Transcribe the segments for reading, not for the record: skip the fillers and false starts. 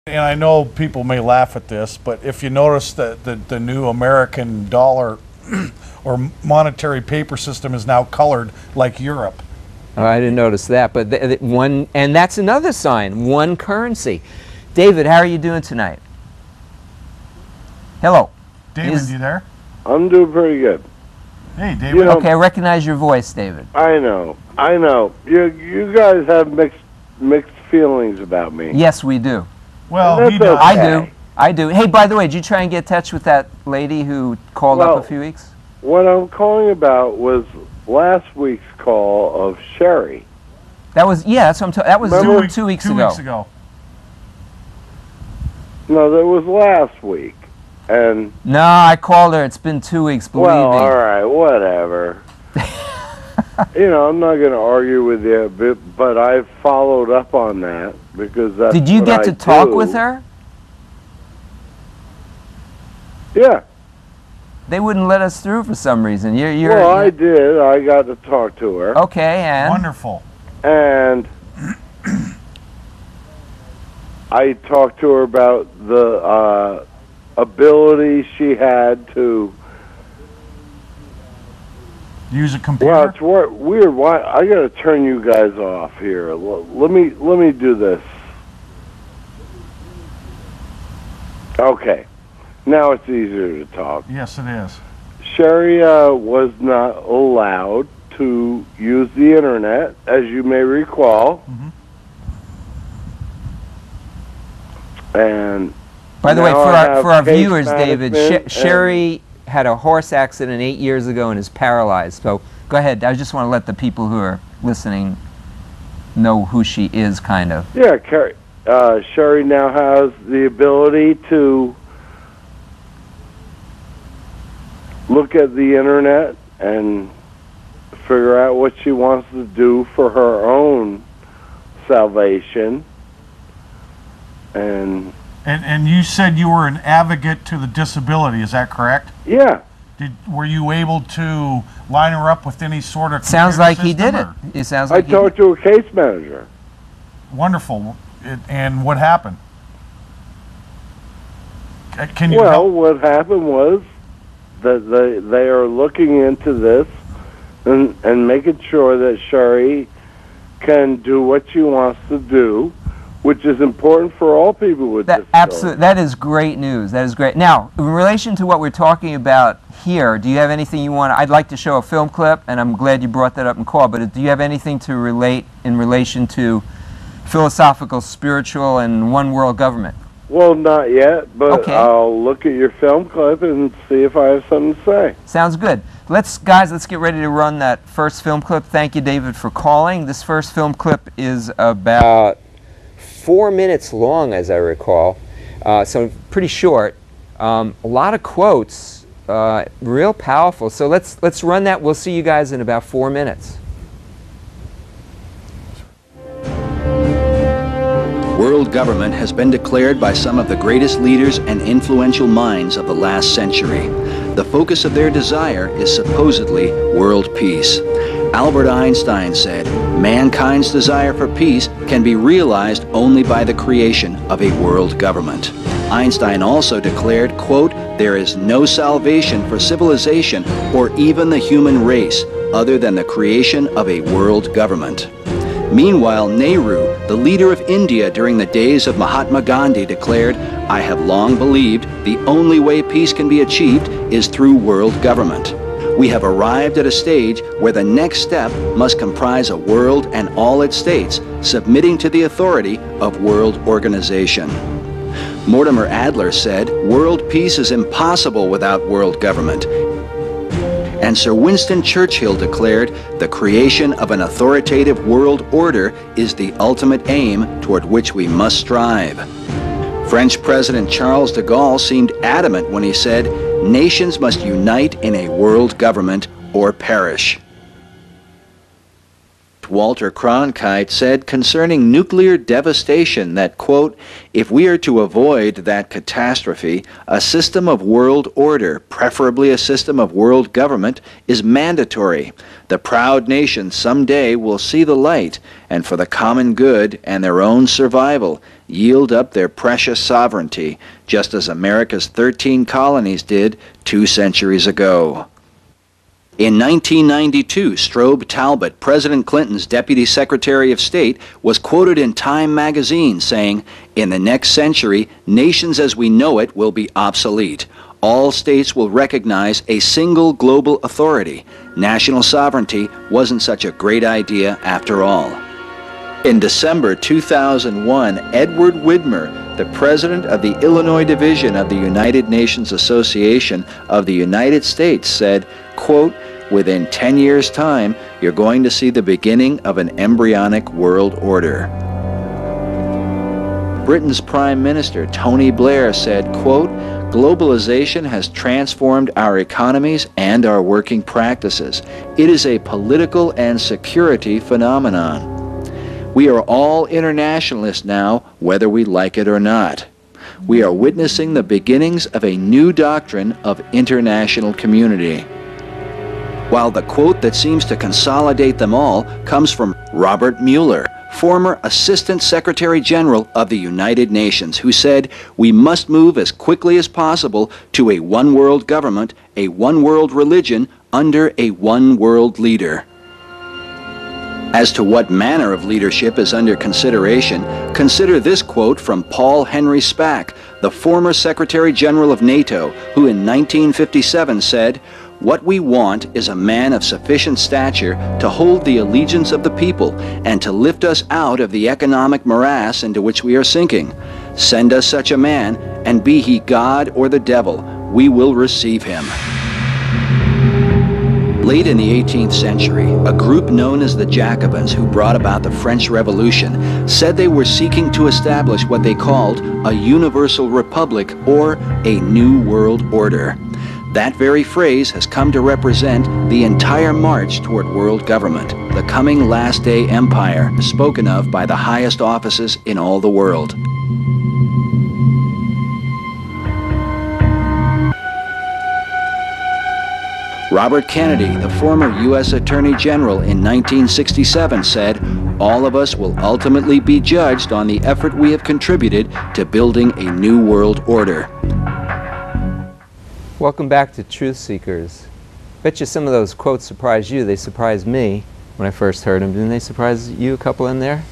And I know people may laugh at this, but if you notice that the new American dollar or monetary paper system is now colored like Europe. Oh, I didn't notice that, but and that's another sign, one currency. David, how are you doing tonight? Hello. David, you there? I'm doing pretty good. Hey, David. You know, Okay, I recognize your voice, David. I know. You guys have mixed feelings about me. Yes, we do. Well, he does. Okay. I do. Hey, by the way, did you try and get in touch with that lady who called up a few weeks? What I'm calling about was last week's call of Sherry. That was, yeah, that's what I'm that was Remember, two weeks Two ago. weeks ago. No, that was last week. And No, I called her. It's been 2 weeks, believe well, me. all right, whatever. You know, I'm not going to argue with you, but I followed up on that because that's Did you what get I to talk do. with her? Yeah. They wouldn't let us through for some reason. Well, I did. I got to talk to her. Okay, and? Wonderful. And I talked to her about the ability she had to Use a computer. Well, it's weird. Why I got to turn you guys off here? Let me do this. Okay, now it's easier to talk. Yes, it is. Sherry was not allowed to use the internet, as you may recall. And by the way, now for our case viewers, David, management Sherry had a horse accident 8 years ago and is paralyzed. So go ahead. I just want to let the people who are listening know who she is, kind of. Yeah, Sherry now has the ability to look at the internet and figure out what she wants to do for her own salvation. And you said you were an advocate to the disability, is that correct? Yeah. Were you able to line her up with any sort of Sounds like he did it. or? It sounds I like talked to a case manager. Wonderful. And what happened? Can you Well, help? what happened was that they are looking into this and making sure that Sherry can do what she wants to do, which is important for all people with disabilities. Absolutely, that is great news. That is great. Now, in relation to what we're talking about here, do you have anything you want? I'd like to show a film clip, and I'm glad you brought that up in call. But do you have anything to relate in relation to philosophical, spiritual, and one world government? Well, not yet, but Okay. I'll look at your film clip and see if I have something to say. Sounds good. Guys, let's get ready to run that first film clip. Thank you, David, for calling. This first film clip is about 4 minutes long, as I recall, so pretty short. A lot of quotes, real powerful. So let's run that. We'll see you guys in about 4 minutes. World government has been declared by some of the greatest leaders and influential minds of the last century. The focus of their desire is supposedly world peace. Albert Einstein said, mankind's desire for peace can be realized only by the creation of a world government. Einstein also declared, quote, there is no salvation for civilization or even the human race other than the creation of a world government. Meanwhile, Nehru, the leader of India during the days of Mahatma Gandhi, declared, I have long believed the only way peace can be achieved is through world government. We have arrived at a stage where the next step must comprise a world and all its states submitting to the authority of world organization. Mortimer Adler said, world peace is impossible without world government. And Sir Winston Churchill declared, the creation of an authoritative world order is the ultimate aim toward which we must strive. French President Charles de Gaulle seemed adamant when he said, nations must unite in a world government or perish. Walter Cronkite said concerning nuclear devastation that, quote, if we are to avoid that catastrophe, a system of world order, preferably a system of world government, is mandatory. The proud nation someday will see the light, and for the common good and their own survival, yield up their precious sovereignty, just as America's 13 colonies did 2 centuries ago. In 1992, Strobe Talbot, President Clinton's Deputy Secretary of State, was quoted in Time magazine saying, in the next century, nations as we know it will be obsolete. All states will recognize a single global authority. National sovereignty wasn't such a great idea after all. In December 2001, Edward Widmer, the president of the Illinois Division of the United Nations Association of the United States, said, quote, within 10 years' time, you're going to see the beginning of an embryonic world order. Britain's Prime Minister, Tony Blair, said, quote, globalization has transformed our economies and our working practices. It is a political and security phenomenon. We are all internationalists now, whether we like it or not. We are witnessing the beginnings of a new doctrine of international community. While the quote that seems to consolidate them all comes from Robert Mueller, former Assistant Secretary General of the United Nations, who said, we must move as quickly as possible to a one-world government, a one-world religion, under a one-world leader. As to what manner of leadership is under consideration, consider this quote from Paul Henry Spaak, the former Secretary General of NATO, who in 1957 said, what we want is a man of sufficient stature to hold the allegiance of the people and to lift us out of the economic morass into which we are sinking. Send us such a man, and be he God or the devil, we will receive him. Late in the 18th century, a group known as the Jacobins, who brought about the French Revolution, said they were seeking to establish what they called a universal republic or a new world order. That very phrase has come to represent the entire march toward world government, the coming last day empire, spoken of by the highest offices in all the world. Robert Kennedy, the former U.S. Attorney General in 1967, said, all of us will ultimately be judged on the effort we have contributed to building a new world order. Welcome back to Truth Seekers. Bet you some of those quotes surprised you. They surprised me when I first heard them. Didn't they surprise you, a couple in there?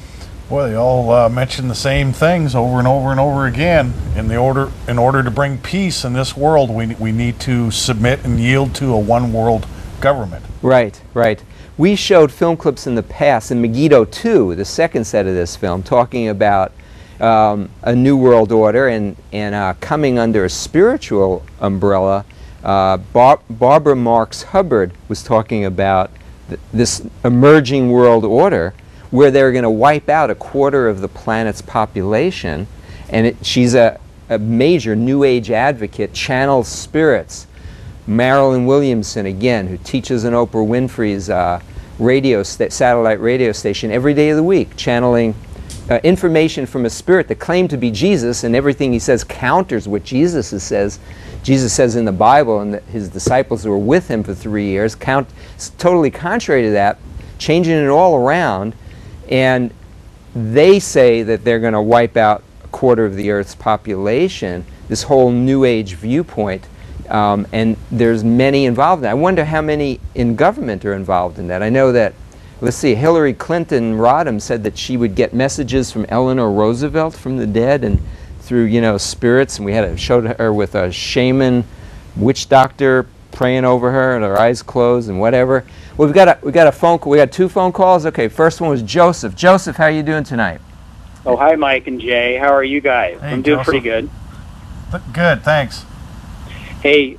Well, they all mention the same things over and over and over again. In order to bring peace in this world, we need to submit and yield to a one-world government. Right, right. We showed film clips in the past, in Government-2, the second set of this film, talking about a new world order and coming under a spiritual umbrella. Barbara Marx Hubbard was talking about this emerging world order where they're going to wipe out a quarter of the planet's population, and she's a major New Age advocate, channels spirits. Marilyn Williamson, again, who teaches in Oprah Winfrey's satellite radio station every day of the week, channeling information from a spirit that claimed to be Jesus, and everything he says counters what Jesus says in the Bible, and that his disciples who were with him for 3 years totally contrary to that, changing it all around. And they say that they're going to wipe out a quarter of the Earth's population, this whole New Age viewpoint, and there's many involved in that. I wonder how many in government are involved in that. I know that, let's see, Hillary Clinton Rodham said that she would get messages from Eleanor Roosevelt from the dead and through, you know, spirits, and we had showed her with a shaman witch doctor praying over her and her eyes closed and whatever. Well, we got a phone call. We got 2 phone calls. Okay, first one was Joseph. Joseph, how are you doing tonight? Oh, hi, Mike and Jay. How are you guys? Hey, I'm doing Joseph. pretty good. Good, thanks. Hey,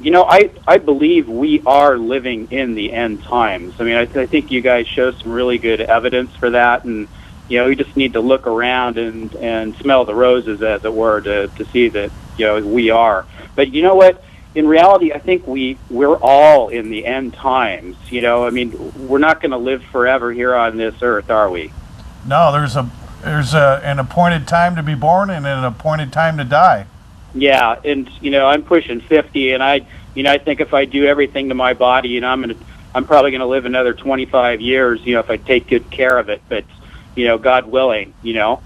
you know, I believe we are living in the end times. I mean, I think you guys show some really good evidence for that, and you know, we just need to look around and smell the roses, as it were, to see that, you know, we are. But you know what? in reality, I think we're all in the end times. You know, I mean, we're not going to live forever here on this earth, are we? No, there's an appointed time to be born and an appointed time to die. Yeah, and you know, I'm pushing 50, and I think if I do everything to my body, you know, I'm probably going to live another 25 years. You know, if I take good care of it. But you know, God willing, you know.